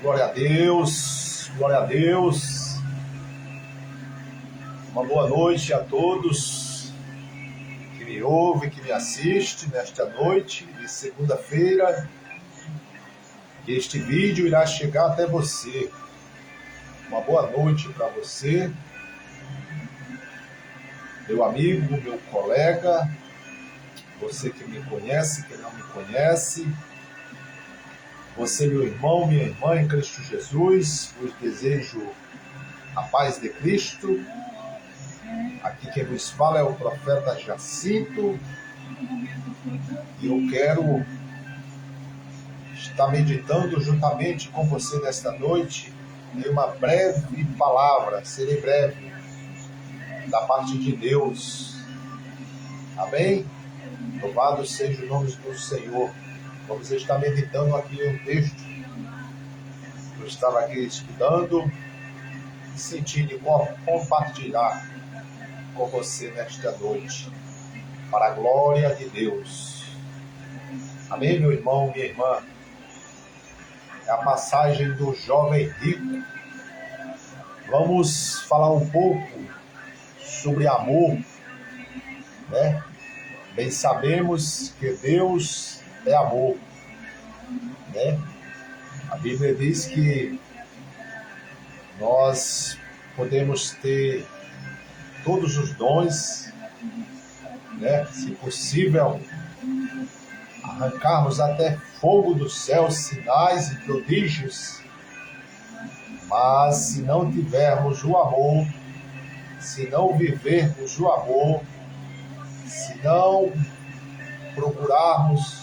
Glória a Deus, glória a Deus. Uma boa noite a todos que me ouvem, que me assistem nesta noite de segunda-feira. Que este vídeo irá chegar até você. Uma boa noite para você, meu amigo, meu colega, você que me conhece, que não me conhece. Você, meu irmão, minha irmã em Cristo Jesus, vos desejo a paz de Cristo. Aqui quem vos fala é o profeta Jacinto. E eu quero estar meditando juntamente com você nesta noite em uma breve palavra, serei breve, da parte de Deus. Amém? Louvado seja o nome do Senhor. Vamos estar meditando aqui um texto. Eu estava aqui estudando e sentindo compartilhar com você nesta noite, para a glória de Deus. Amém, meu irmão, minha irmã? É a passagem do jovem rico. Vamos falar um pouco sobre amor, né? Bem sabemos que Deus é amor, né? A Bíblia diz que nós podemos ter todos os dons, né? Se possível, arrancarmos até fogo do céu, sinais e prodígios, mas se não tivermos o amor, se não vivermos o amor, se não procurarmos,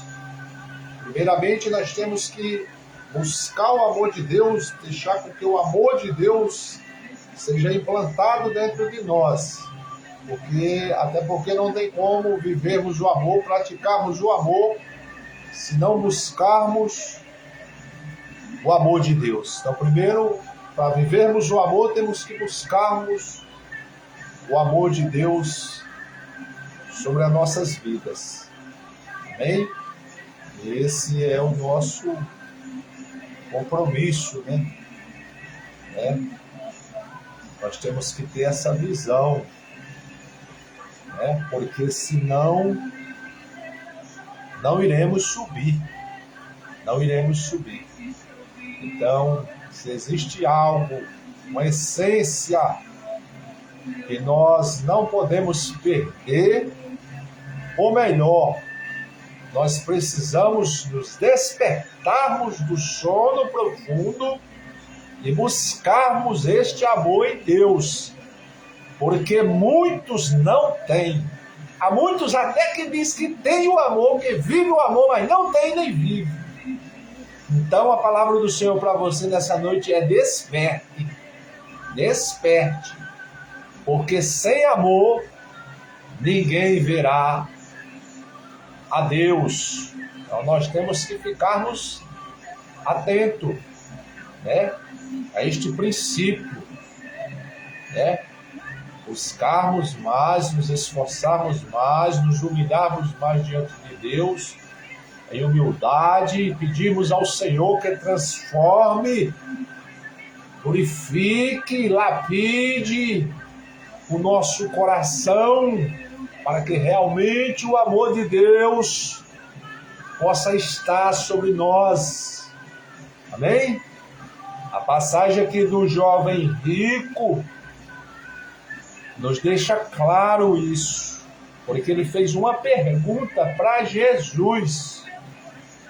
primeiramente nós temos que buscar o amor de Deus, deixar com que o amor de Deus seja implantado dentro de nós, até porque não tem como vivermos o amor, praticarmos o amor, se não buscarmos o amor de Deus. Então, primeiro, para vivermos o amor, temos que buscarmos o amor de Deus sobre as nossas vidas. Amém? Esse é o nosso compromisso, né? Nós temos que ter essa visão, né? Porque senão não iremos subir. Não iremos subir. Então, se existe algo, uma essência que nós não podemos perder, ou melhor, nós precisamos nos despertarmos do sono profundo e buscarmos este amor em Deus, porque muitos não têm. Há muitos até que diz que tem o amor, que vive o amor, mas não tem nem vive. Então a palavra do Senhor para você nessa noite é desperte. Desperte. Porque sem amor ninguém verá a Deus. Então nós temos que ficarmos atentos, né, a este princípio, né? Buscarmos mais, nos esforçarmos mais, nos humilharmos mais diante de Deus, em humildade, e pedirmos ao Senhor que transforme, purifique, lapide o nosso coração, para que realmente o amor de Deus possa estar sobre nós. Amém? A passagem aqui do jovem rico nos deixa claro isso, porque ele fez uma pergunta para Jesus,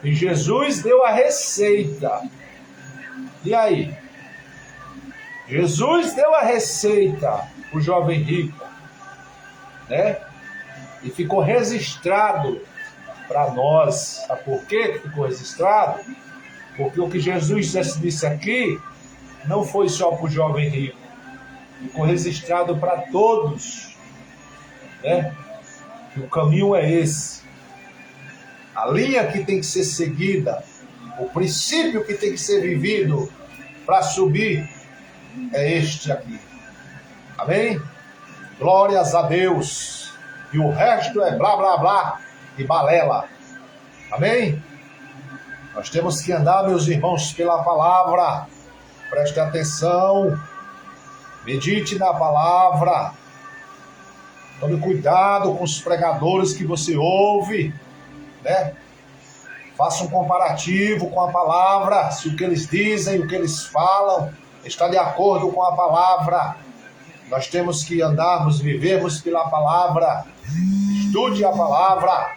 e Jesus deu a receita. E aí? Jesus deu a receita para o jovem rico, né? E ficou registrado para nós. Sabe por quê que ficou registrado? Porque o que Jesus disse aqui não foi só para o jovem rico, ficou registrado para todos, né? Que o caminho é esse, a linha que tem que ser seguida, o princípio que tem que ser vivido para subir é este aqui. Amém? Glórias a Deus. E o resto é blá blá blá e balela. Amém? Nós temos que andar, meus irmãos, pela palavra. Preste atenção. Medite na palavra. Tome cuidado com os pregadores que você ouve, né? Faça um comparativo com a palavra. Se o que eles dizem, o que eles falam, está de acordo com a palavra. Nós temos que andarmos, vivermos pela palavra. Estude a palavra.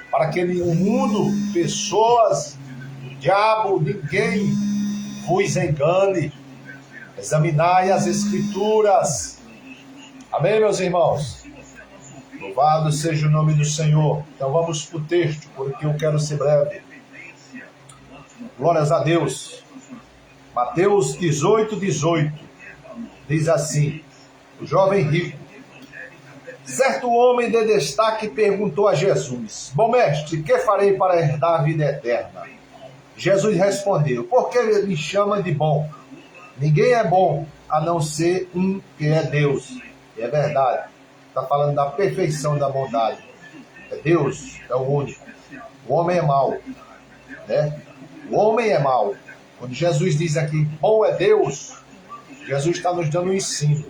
Para que o mundo, pessoas, o diabo, ninguém vos engane. Examinai as Escrituras. Amém, meus irmãos? Louvado seja o nome do Senhor. Então vamos para o texto, porque eu quero ser breve. Glórias a Deus. Mateus 18:18 diz assim: o jovem rico. Certo homem de destaque perguntou a Jesus: bom mestre, que farei para herdar a vida eterna? Jesus respondeu: por que me chama de bom? Ninguém é bom a não ser um que é Deus. E é verdade. Está falando da perfeição da bondade. É Deus, é o único. O homem é mau, né? O homem é mau. Quando Jesus diz aqui, bom é Deus, Jesus está nos dando um ensino.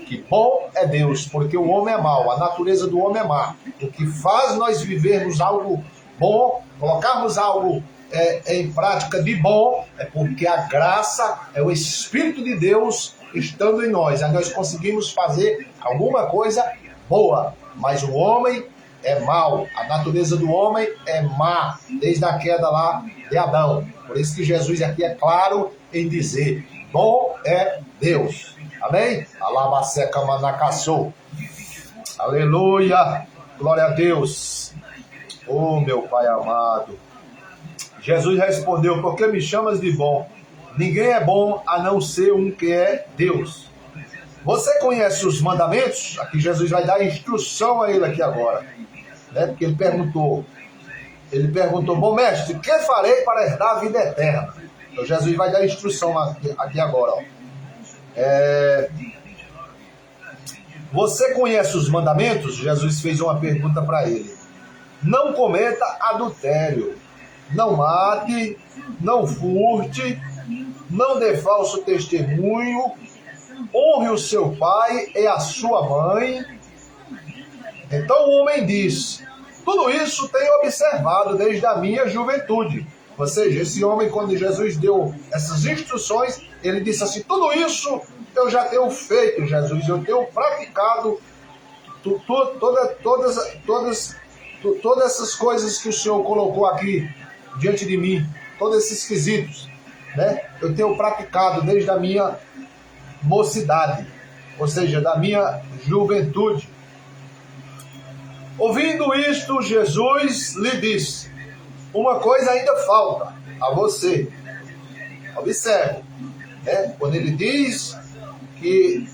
Que bom é Deus, porque o homem é mau, a natureza do homem é má. O que faz nós vivermos algo bom, colocarmos algo em prática de bom, é porque a graça é o Espírito de Deus estando em nós. Aí nós conseguimos fazer alguma coisa boa, mas o homem é mau, a natureza do homem é má, desde a queda lá de Adão. Por isso que Jesus aqui é claro em dizer, bom é Deus. Amém? Alabaceca manacassou. Aleluia. Glória a Deus. Oh, meu Pai amado. Jesus respondeu, por que me chamas de bom? Ninguém é bom a não ser um que é Deus. Você conhece os mandamentos? Aqui Jesus vai dar instrução a ele aqui agora. Né? Porque ele perguntou, bom mestre, que farei para herdar a vida eterna? Então Jesus vai dar instrução aqui agora. Ó. Você conhece os mandamentos? Jesus fez uma pergunta para ele. Não cometa adultério, não mate, não furte, não dê falso testemunho, honre o seu pai e a sua mãe. Então o homem diz, tudo isso tenho observado desde a minha juventude. Ou seja, esse homem, quando Jesus deu essas instruções, ele disse assim, tudo isso eu já tenho feito, Jesus, eu tenho praticado todas essas coisas que o Senhor colocou aqui diante de mim, todos esses quesitos, né? Eu tenho praticado desde a minha mocidade, ou seja, da minha juventude. Ouvindo isto, Jesus lhe disse, uma coisa ainda falta a você. Observe, né? Quando ele diz que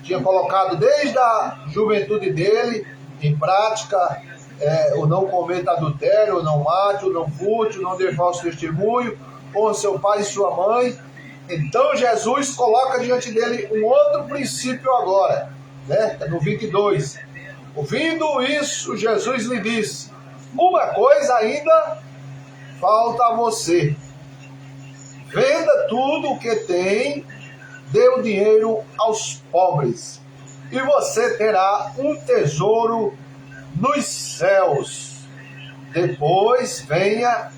tinha colocado desde a juventude dele em prática o não cometa adultério, o não mate, o não furte, o não dê falso testemunho, honre seu pai e sua mãe. Então Jesus coloca diante dele um outro princípio agora, né? No 22. Ouvindo isso, Jesus lhe disse, uma coisa ainda falta a você. Venda tudo o que tem, dê o dinheiro aos pobres, e você terá um tesouro nos céus. Depois venha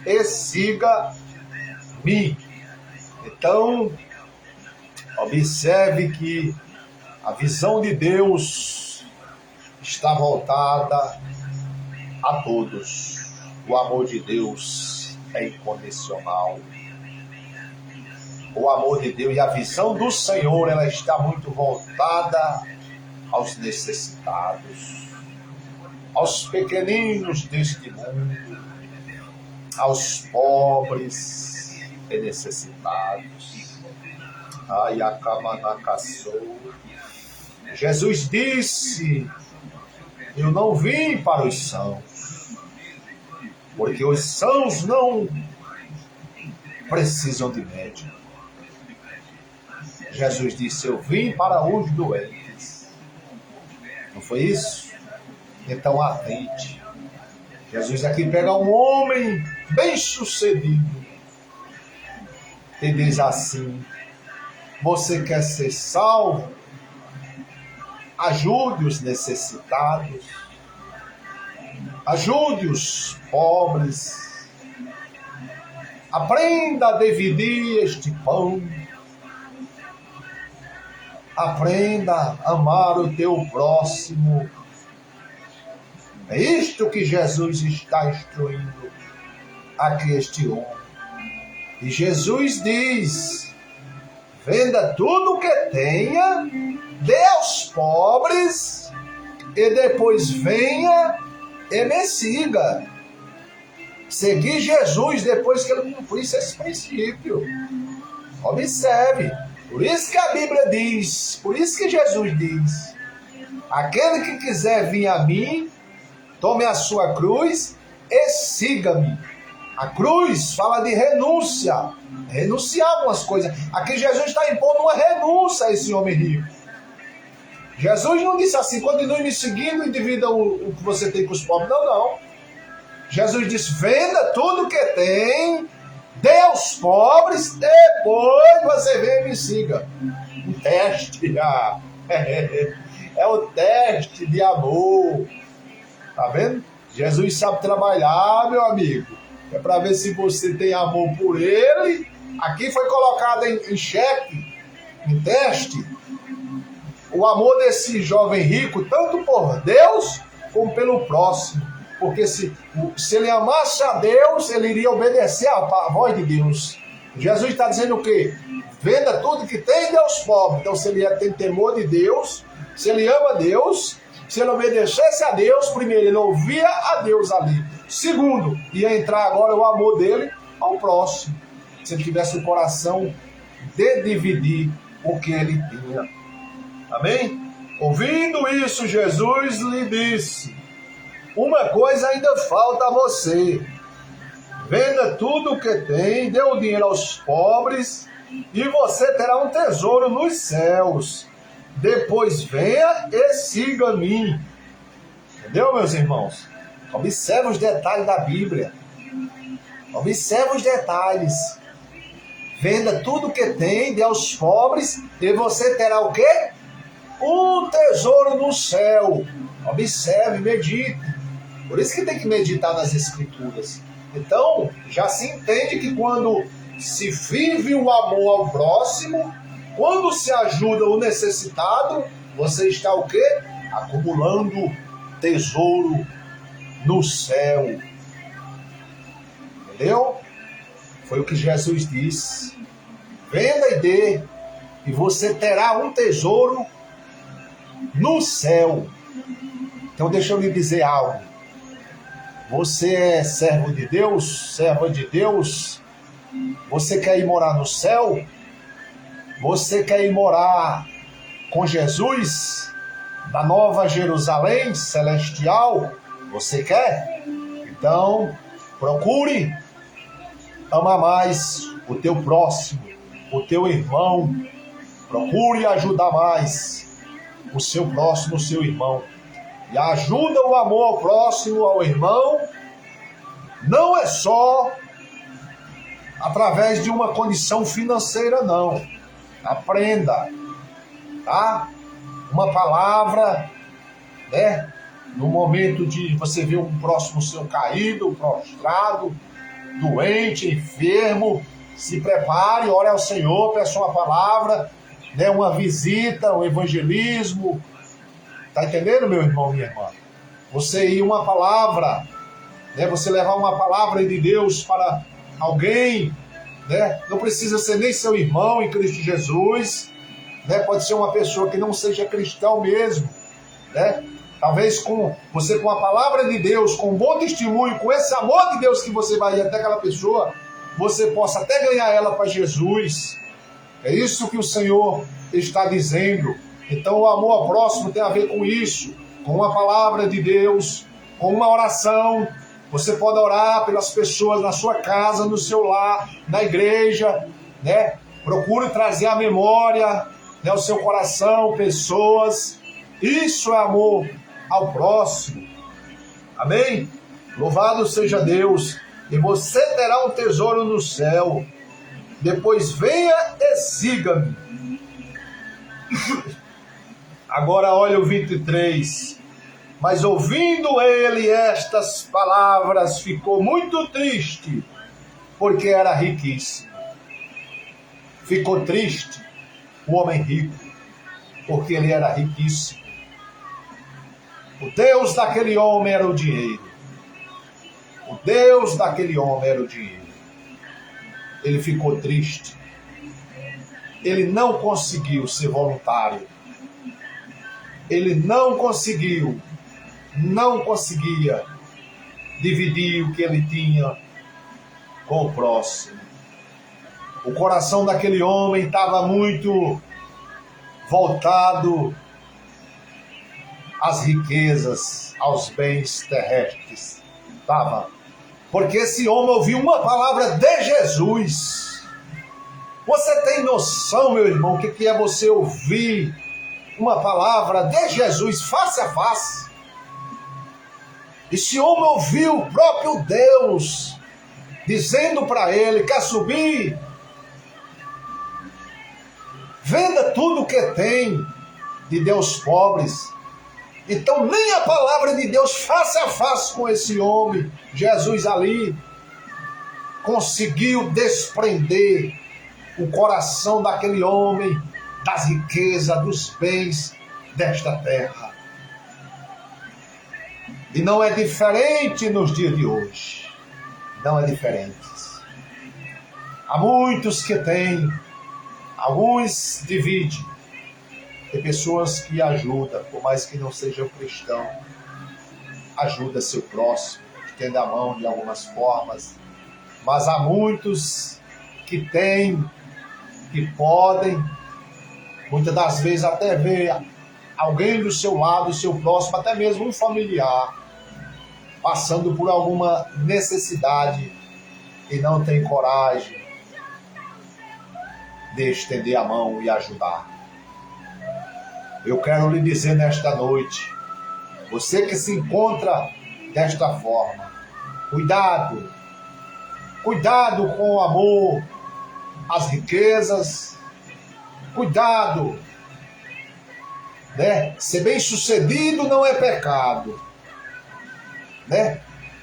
e siga-me. Então, observe que a visão de Deus está voltada a todos. O amor de Deus é incondicional. O amor de Deus e a visão do Senhor, ela está muito voltada aos necessitados, aos pequeninos deste mundo, aos pobres e necessitados. Ai, a camanacassou. Jesus disse, eu não vim para os sãos, porque os sãos não precisam de médico. Jesus disse, eu vim para os doentes. Não foi isso? Então atente. Jesus aqui pega um homem bem-sucedido e diz assim: você quer ser salvo? Ajude os necessitados, ajude os pobres, aprenda a dividir este pão, aprenda a amar o teu próximo. É isto que Jesus está instruindo aqui este homem. E Jesus diz: venda tudo o que tenha, dê aos pobres, e depois venha e me siga. Seguir Jesus depois que ele cumprisse esse princípio. Observe. Por isso que a Bíblia diz, por isso que Jesus diz: aquele que quiser vir a mim, tome a sua cruz e siga-me. A cruz fala de renúncia. Renunciar algumas coisas. Aqui Jesus está impondo uma renúncia a esse homem rico. Jesus não disse assim: continue me seguindo e divida o que você tem com os pobres. Não, não. Jesus disse: venda tudo que tem, dê aos pobres, depois você vem e me siga. Um teste. É o teste de amor. Tá vendo? Jesus sabe trabalhar, meu amigo. É para ver se você tem amor por ele. Aqui foi colocado em xeque, em teste, o amor desse jovem rico, tanto por Deus como pelo próximo. Porque se ele amasse a Deus, ele iria obedecer à voz de Deus. Jesus está dizendo o quê? Venda tudo que tem e dê aos pobres. Então, se ele tem temor de Deus, se ele ama Deus, se ele obedecesse a Deus, primeiro, ele ouvia a Deus ali. Segundo, ia entrar agora o amor dele ao próximo. Se ele tivesse o coração de dividir o que ele tinha. Amém? Ouvindo isso, Jesus lhe disse: uma coisa ainda falta a você. Venda tudo o que tem, dê o dinheiro aos pobres, e você terá um tesouro nos céus. Depois venha e siga a mim. Entendeu, meus irmãos? Observe os detalhes da Bíblia. Observe os detalhes. Venda tudo o que tem, dê aos pobres, e você terá o quê? Um tesouro no céu. Observe, medite. Por isso que tem que meditar nas Escrituras. Então, já se entende que quando se vive o amor ao próximo, quando se ajuda o necessitado, você está o quê? Acumulando tesouro no céu. Entendeu? Foi o que Jesus disse. Venda e dê, e você terá um tesouro no céu. Então deixa eu lhe dizer algo. Você é servo de Deus, serva de Deus? Você quer ir morar no céu? Você quer ir morar com Jesus na Nova Jerusalém celestial? Você quer? Então, procure amar mais o teu próximo, o teu irmão. Procure ajudar mais o seu próximo, o seu irmão. E a ajuda, o amor ao próximo, ao irmão, não é só através de uma condição financeira, não. Aprenda, tá? Uma palavra, né? No momento de você ver um próximo seu caído, prostrado, doente, enfermo, se prepare, ore ao Senhor, peça uma palavra, né? Uma visita, um evangelismo. Tá entendendo, meu irmão, minha irmã? Você ir uma palavra, né? Você levar uma palavra de Deus para alguém, né? Não precisa ser nem seu irmão em Cristo Jesus, né? Pode ser uma pessoa que não seja cristão mesmo, né? Talvez com a palavra de Deus, com um bom testemunho, com esse amor de Deus que você vai ir até aquela pessoa, você possa até ganhar ela para Jesus. É isso que o Senhor está dizendo. Então o amor ao próximo tem a ver com isso, com uma palavra de Deus, com uma oração. Você pode orar pelas pessoas na sua casa, no seu lar, na igreja, né? Procure trazer à memória, né, ao seu coração, pessoas. Isso é amor ao próximo. Amém? Louvado seja Deus. E você terá um tesouro no céu. Depois venha e siga-me. Agora olha o 23. Mas ouvindo ele estas palavras, ficou muito triste, porque era riquíssimo. Ficou triste o homem rico, porque ele era riquíssimo. O Deus daquele homem era o dinheiro. O Deus daquele homem era o dinheiro. Ele ficou triste. Ele não conseguiu ser voluntário. Ele não conseguia dividir o que ele tinha com o próximo. O coração daquele homem estava muito voltado às riquezas, aos bens terrestres. Estava. Porque esse homem ouviu uma palavra de Jesus. Você tem noção, meu irmão, o que é você ouvir uma palavra de Jesus face a face? Esse homem ouviu o próprio Deus dizendo para ele: quer subir? Venda tudo o que tem de Deus pobres. Então nem a palavra de Deus face a face com esse homem, Jesus ali, conseguiu desprender o coração daquele homem das riquezas, dos bens desta terra. E não é diferente nos dias de hoje. Não é diferente. Há muitos que têm, alguns dividem. Tem pessoas que ajudam, por mais que não sejam cristãos, ajuda seu próximo, estende a mão de algumas formas. Mas há muitos que têm, que podem, muitas das vezes até ver alguém do seu lado, seu próximo, até mesmo um familiar, passando por alguma necessidade e não tem coragem de estender a mão e ajudar. Eu quero lhe dizer nesta noite, você que se encontra desta forma, cuidado com o amor, as riquezas, cuidado, né? Ser bem-sucedido não é pecado, né?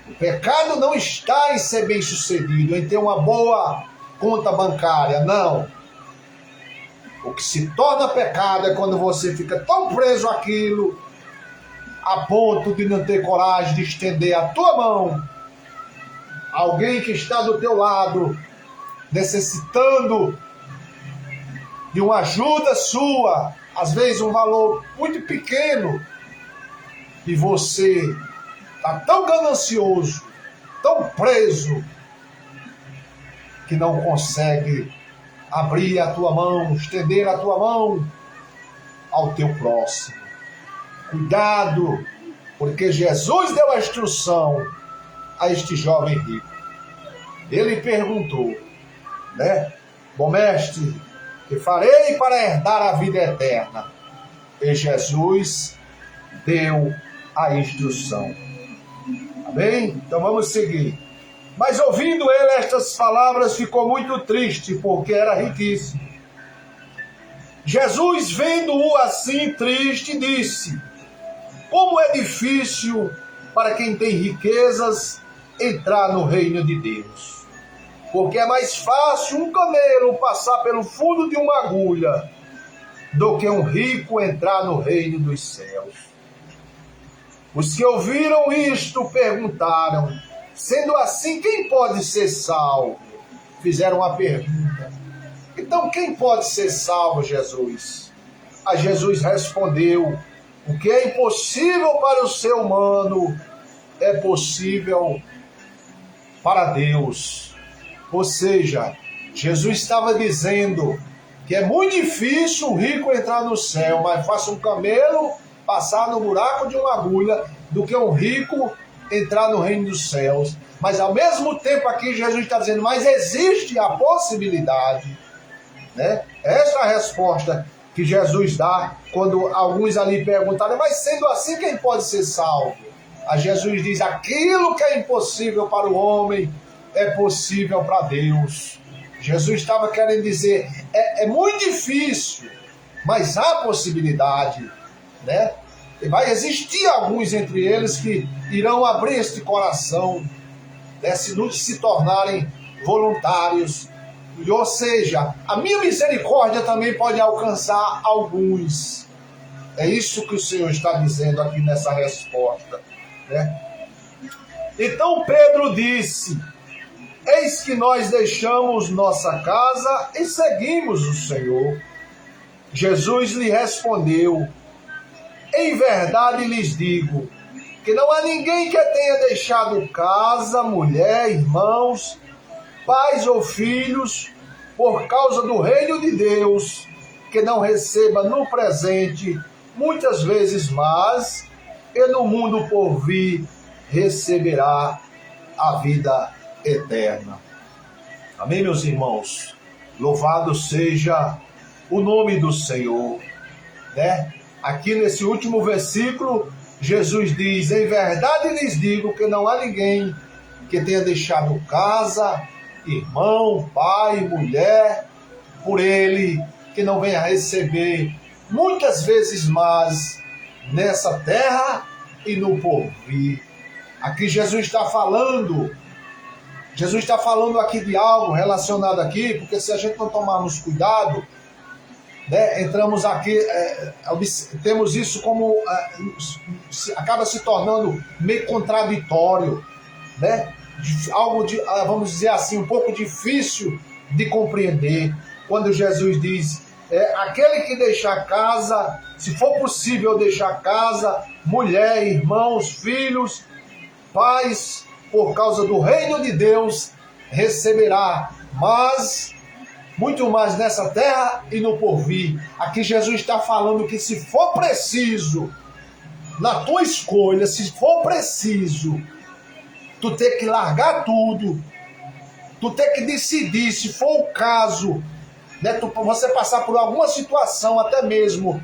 O pecado não está em ser bem-sucedido, em ter uma boa conta bancária, não. O que se torna pecado é quando você fica tão preso àquilo, a ponto de não ter coragem de estender a tua mão a alguém que está do teu lado, necessitando de uma ajuda sua, às vezes um valor muito pequeno, e você está tão ganancioso, tão preso, que não consegue abrir a tua mão, estender a tua mão ao teu próximo. Cuidado, porque Jesus deu a instrução a este jovem rico. Ele perguntou, né? Bom mestre, que farei para herdar a vida eterna? E Jesus deu a instrução. Amém? Então vamos seguir. Mas ouvindo ele estas palavras, ficou muito triste, porque era riquíssimo. Jesus, vendo-o assim triste, disse: como é difícil para quem tem riquezas entrar no reino de Deus. Porque é mais fácil um camelo passar pelo fundo de uma agulha do que um rico entrar no reino dos céus. Os que ouviram isto perguntaram: sendo assim, quem pode ser salvo? Fizeram uma pergunta. Então, quem pode ser salvo, Jesus? A Jesus respondeu: o que é impossível para o ser humano é possível para Deus. Ou seja, Jesus estava dizendo que é muito difícil um rico entrar no céu, mas faça um camelo passar no buraco de uma agulha do que um rico entrar no reino dos céus. Mas ao mesmo tempo aqui Jesus está dizendo, mas existe a possibilidade, né? Essa é a resposta que Jesus dá quando alguns ali perguntaram, mas sendo assim, quem pode ser salvo? A Jesus diz: aquilo que é impossível para o homem é possível para Deus. Jesus estava querendo dizer, é muito difícil, mas há possibilidade, né? E vai existir alguns entre eles que irão abrir este coração, né, se tornarem voluntários. Ou seja, a minha misericórdia também pode alcançar alguns. É isso que o Senhor está dizendo aqui nessa resposta, né? Então Pedro disse: eis que nós deixamos nossa casa e seguimos o Senhor. Jesus lhe respondeu: em verdade lhes digo, que não há ninguém que tenha deixado casa, mulher, irmãos, pais ou filhos, por causa do reino de Deus, que não receba no presente muitas vezes mais, e no mundo por vir receberá a vida eterna. Amém, meus irmãos? Louvado seja o nome do Senhor, né? Aqui nesse último versículo, Jesus diz: em verdade lhes digo que não há ninguém que tenha deixado casa, irmão, pai, mulher, por ele, que não venha receber muitas vezes mais nessa terra e no porvir. Aqui Jesus está falando aqui de algo relacionado aqui, porque se a gente não tomarmos cuidado, né, entramos aqui, temos isso como, acaba se tornando meio contraditório, né? Algo de, vamos dizer assim, um pouco difícil de compreender, quando Jesus diz, aquele que deixar casa, se for possível deixar casa, mulher, irmãos, filhos, pais, por causa do reino de Deus, receberá muito mais nessa terra e no porvir. Aqui Jesus está falando que se for preciso, na tua escolha, se for preciso, tu ter que largar tudo, tu ter que decidir, se for o caso, né, você passar por alguma situação, até mesmo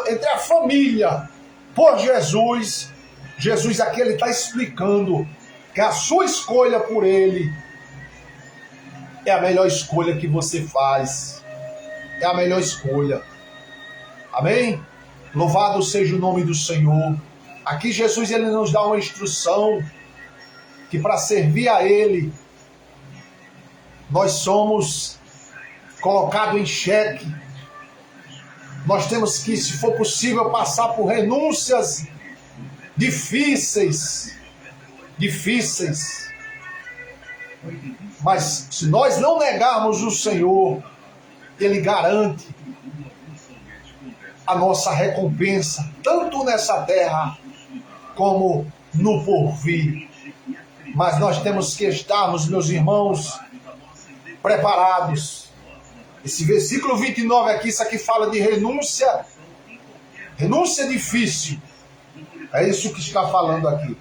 entre a família, por Jesus. Jesus aqui ele está explicando que a sua escolha por ele é a melhor escolha que você faz. É a melhor escolha. Amém? Louvado seja o nome do Senhor. Aqui Jesus ele nos dá uma instrução que para servir a ele, nós somos colocados em xeque. Nós temos que, se for possível, passar por renúncias difíceis. Mas se nós não negarmos o Senhor, ele garante a nossa recompensa, tanto nessa terra como no porvir. Mas nós temos que estarmos, meus irmãos, preparados. Esse versículo 29 aqui, isso aqui fala de renúncia difícil. É isso que está falando aqui.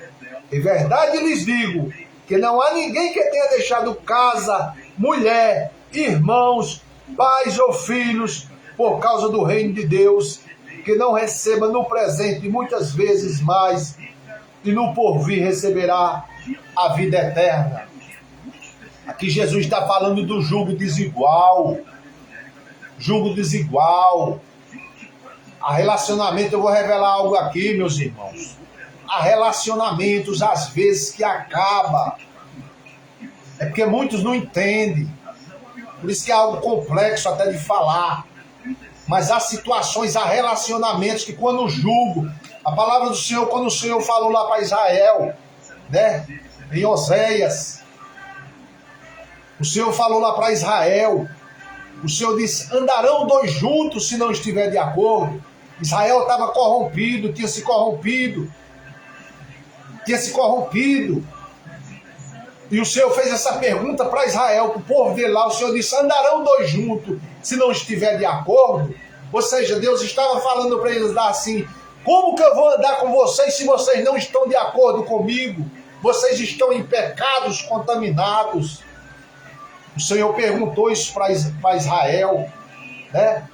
Em verdade lhes digo, que não há ninguém que tenha deixado casa, mulher, irmãos, pais ou filhos, por causa do reino de Deus, que não receba no presente muitas vezes mais, e no porvir receberá a vida eterna. Aqui Jesus está falando do jugo desigual. Jugo desigual. A relacionamento, eu vou revelar algo aqui, meus irmãos. Há relacionamentos, às vezes, que acaba. É porque muitos não entendem. Por isso que é algo complexo até de falar. Mas há situações, há relacionamentos que quando o jugo, a palavra do Senhor, quando o Senhor falou lá para Israel, né, em Oséias, o Senhor falou lá para Israel, o Senhor disse, andarão dois juntos se não estiver de acordo. Israel estava corrompido, tinha se corrompido. E o Senhor fez essa pergunta para Israel, para o povo dele lá. O Senhor disse, andarão dois juntos se não estiver de acordo. Ou seja, Deus estava falando para eles lá assim, como que eu vou andar com vocês se vocês não estão de acordo comigo? Vocês estão em pecados contaminados. O Senhor perguntou isso para Israel, né?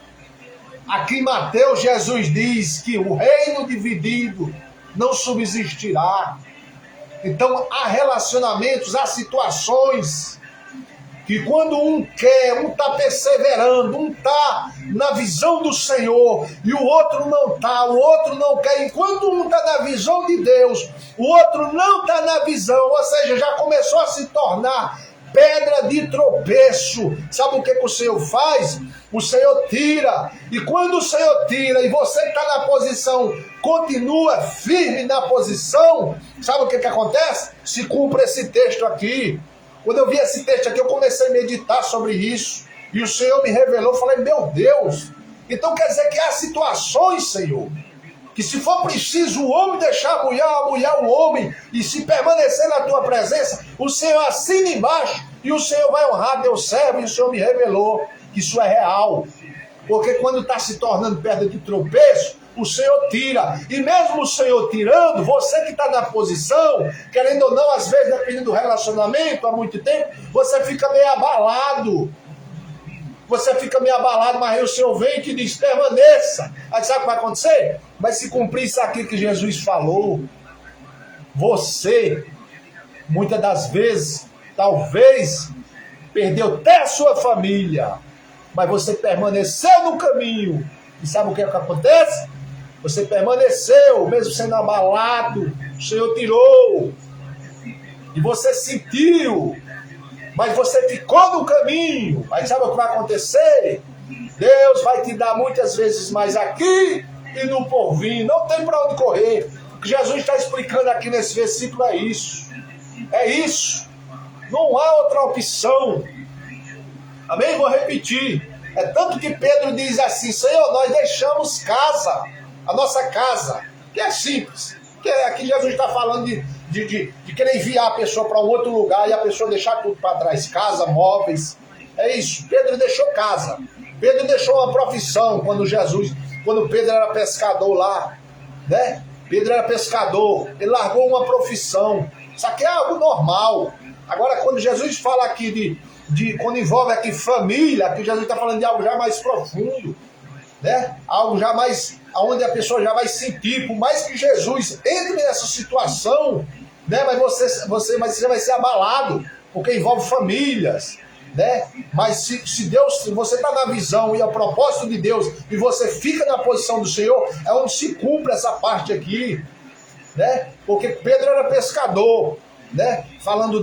Aqui em Mateus, Jesus diz que o reino dividido não subsistirá. Então, há relacionamentos, há situações que quando um quer, um está perseverando, um está na visão do Senhor e o outro não está, o outro não quer. Enquanto um está na visão de Deus, o outro não está na visão, ou seja, já começou a se tornar pedra de tropeço. Sabe o que o Senhor faz? O Senhor tira. E quando o Senhor tira e você que está na posição continua firme na posição, sabe o que acontece? Se cumpre esse texto aqui. Quando eu vi esse texto aqui, eu comecei a meditar sobre isso. E o Senhor me revelou, eu falei, meu Deus. Então quer dizer que há situações, Senhor, que se for preciso o homem deixar a mulher o homem, e se permanecer na tua presença, o Senhor assina embaixo, e o Senhor vai honrar teu servo, e o Senhor me revelou que isso é real. Porque quando está se tornando pedra de tropeço, o Senhor tira. E mesmo o Senhor tirando, você que está na posição, querendo ou não, às vezes, dependendo do relacionamento, há muito tempo, você fica meio abalado. Você fica meio abalado, mas aí o Senhor vem e te diz, permaneça. Aí sabe o que vai acontecer? Vai se cumprir isso aqui que Jesus falou. Você, muitas das vezes, talvez, perdeu até a sua família, mas você permaneceu no caminho. E sabe o que acontece? Você permaneceu, mesmo sendo abalado, o Senhor tirou. E você sentiu, mas você ficou no caminho. Aí sabe o que vai acontecer? Deus vai te dar muitas vezes mais aqui e no porvir. Não tem para onde correr. O que Jesus está explicando aqui nesse versículo é isso. É isso. Não há outra opção. Amém? Vou repetir. É tanto que Pedro diz assim, Senhor, nós deixamos casa, a nossa casa, que é simples. Que aqui Jesus está falando de querer enviar a pessoa para um outro lugar e a pessoa deixar tudo para trás, casa, móveis. É isso. Pedro deixou casa. Pedro deixou uma profissão quando Pedro era pescador lá, né? Pedro era pescador, ele largou uma profissão. Isso aqui é algo normal. Agora, quando Jesus fala aqui quando envolve aqui família, aqui Jesus está falando de algo já mais profundo, né? Algo já mais, onde a pessoa já vai sentir, por mais que Jesus entre nessa situação, né? Mas você vai ser abalado, porque envolve famílias, né? Mas se você está na visão e é o propósito de Deus, e você fica na posição do Senhor, é onde se cumpre essa parte aqui, né? Porque Pedro era pescador, né? Falando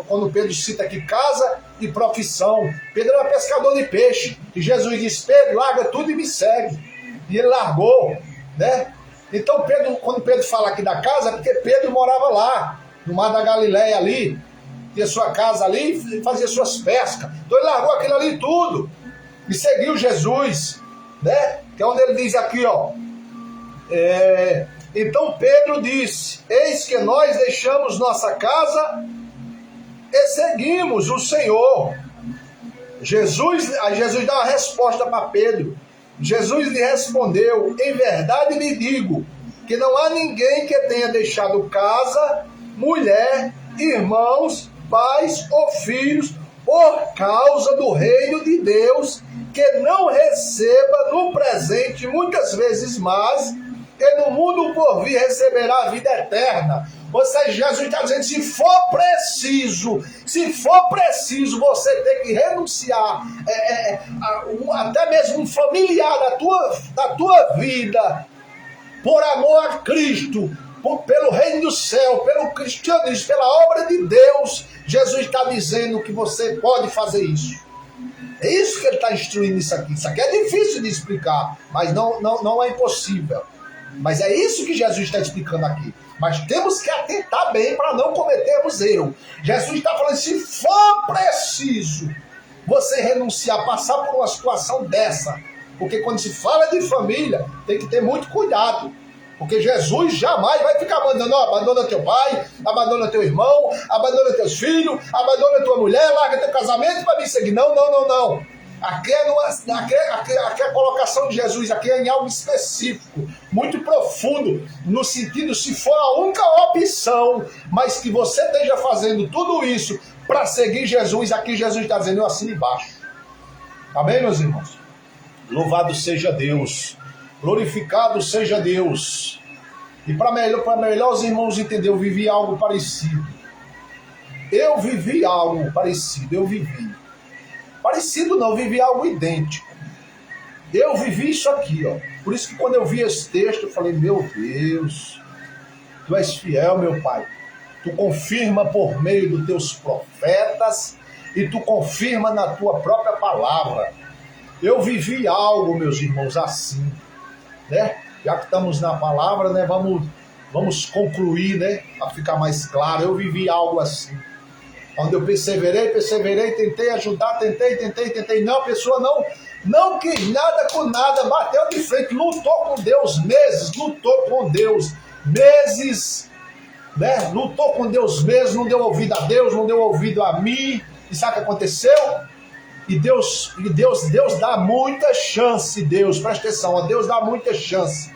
quando Pedro cita aqui casa e profissão, Pedro era pescador de peixe, e Jesus disse, Pedro, larga tudo e me segue, e ele largou, né? Então quando Pedro fala aqui da casa, é porque Pedro morava lá, no mar da Galileia ali, tinha sua casa ali e fazia suas pescas, então ele largou aquilo ali tudo, e seguiu Jesus, né? Que é onde ele diz aqui, ó, então Pedro disse, eis que nós deixamos nossa casa e seguimos o Senhor. Aí Jesus dá uma resposta para Pedro. Jesus lhe respondeu, em verdade lhe digo, que não há ninguém que tenha deixado casa, mulher, irmãos, pais ou filhos, por causa do reino de Deus, que não receba no presente muitas vezes mais, e no mundo por vir receberá a vida eterna. Ou seja, Jesus está dizendo, se for preciso você ter que renunciar até mesmo um familiar da tua vida, por amor a Cristo, pelo reino do céu, pelo cristianismo, pela obra de Deus, Jesus está dizendo que você pode fazer isso. É isso que ele está instruindo isso aqui. Isso aqui é difícil de explicar, mas não é impossível. Mas é isso que Jesus está explicando aqui. Mas temos que atentar bem para não cometermos erro. Jesus está falando, se for preciso você renunciar, passar por uma situação dessa, porque quando se fala de família, tem que ter muito cuidado. Porque Jesus jamais vai ficar mandando, abandona teu pai, abandona teu irmão, abandona teus filhos, abandona tua mulher, larga teu casamento para me seguir. Não. Aqui a colocação de Jesus aqui é em algo específico, muito profundo, no sentido, se for a única opção, mas que você esteja fazendo tudo isso para seguir Jesus, aqui Jesus está dizendo, eu assino embaixo. Amém, meus irmãos? Louvado seja Deus, glorificado seja Deus. E para melhor os irmãos entenderem, eu vivi algo parecido. Eu vivi algo parecido, eu vivi. Parecido não, eu vivi algo idêntico. Eu vivi isso aqui, ó. Por isso que quando eu vi esse texto, eu falei, meu Deus, tu és fiel, meu Pai. Tu confirma por meio dos teus profetas e tu confirma na tua própria palavra. Eu vivi algo, meus irmãos, assim, né? Já que estamos na palavra, né? Vamos concluir, né? Para ficar mais claro. Eu vivi algo assim. Onde eu perseverei, tentei ajudar, tentei. Não, a pessoa não quis nada com nada, bateu de frente, lutou com Deus meses, né? Lutou com Deus meses, não deu ouvido a Deus, não deu ouvido a mim. E sabe o que aconteceu? E Deus dá muita chance, Deus, presta atenção, ó, Deus dá muita chance,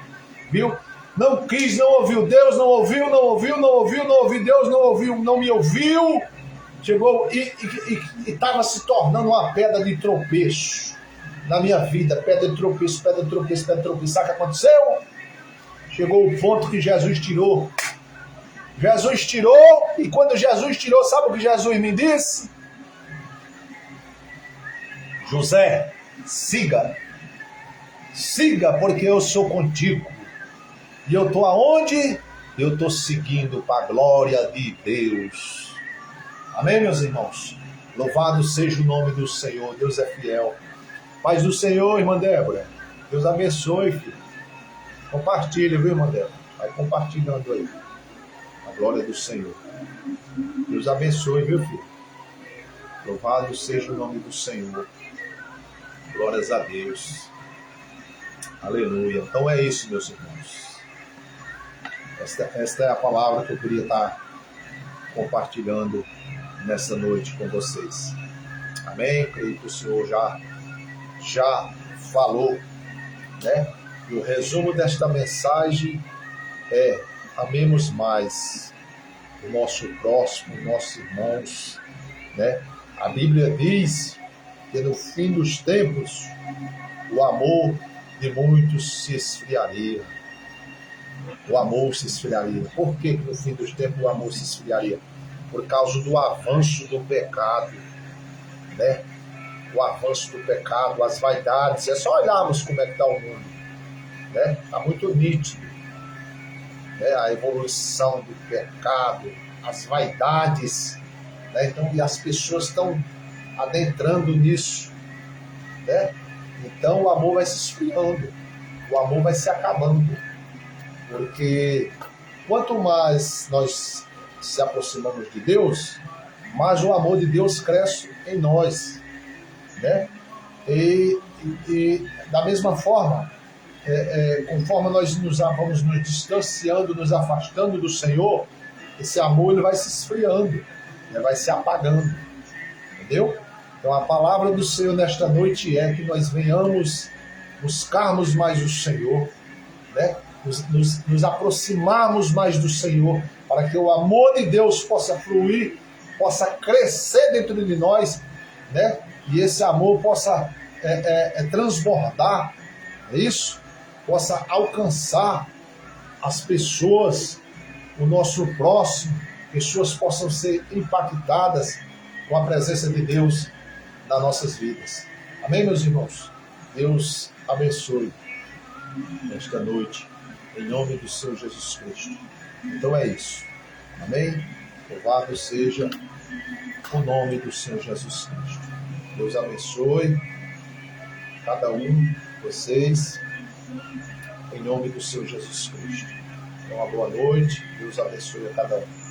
viu? Não quis, não ouviu, Deus não ouviu, Deus não ouviu, não me ouviu. Chegou e estava se tornando uma pedra de tropeço na minha vida, pedra de tropeço. Sabe o que aconteceu? Chegou o ponto que Jesus tirou. E quando Jesus tirou, sabe o que Jesus me disse? José, siga, porque eu sou contigo. E eu estou aonde? Eu estou seguindo para a glória de Deus. Amém, meus irmãos? Louvado seja o nome do Senhor, Deus é fiel. Paz do Senhor, irmã Débora. Deus abençoe, filho. Compartilha, viu, irmã Débora? Vai compartilhando aí. A glória do Senhor. Deus abençoe, viu, filho? Louvado seja o nome do Senhor. Glórias a Deus. Aleluia. Então é isso, meus irmãos. Esta é a palavra que eu queria estar compartilhando nessa noite com vocês. Amém? Creio que o Senhor já falou, né? E o resumo desta mensagem é: amemos mais o nosso próximo, nossos irmãos, né? A Bíblia diz que no fim dos tempos o amor de muitos se esfriaria. O amor se esfriaria. Por que no fim dos tempos o amor se esfriaria? Por causa do avanço do pecado, né? O avanço do pecado, as vaidades. É só olharmos como é que está o mundo, né? Está muito nítido, né? A evolução do pecado, as vaidades, né? Então, e as pessoas estão adentrando nisso, né? Então o amor vai se esfriando, o amor vai se acabando, porque quanto mais nós se aproximamos de Deus, mais o amor de Deus cresce em nós, né? E da mesma forma, conforme nós vamos nos distanciando, nos afastando do Senhor, esse amor ele vai se esfriando, né? Vai se apagando, entendeu? Então a palavra do Senhor nesta noite é que nós venhamos buscarmos mais o Senhor, né? Nos aproximarmos mais do Senhor, para que o amor de Deus possa fluir, possa crescer dentro de nós, né? E esse amor possa transbordar, é isso? Possa alcançar as pessoas, o nosso próximo, pessoas possam ser impactadas com a presença de Deus nas nossas vidas. Amém, meus irmãos? Deus abençoe nesta noite, em nome do Senhor Jesus Cristo. Então é isso. Amém? Louvado seja o nome do Senhor Jesus Cristo. Deus abençoe cada um de vocês, em nome do Senhor Jesus Cristo. Então, uma boa noite. Deus abençoe a cada um.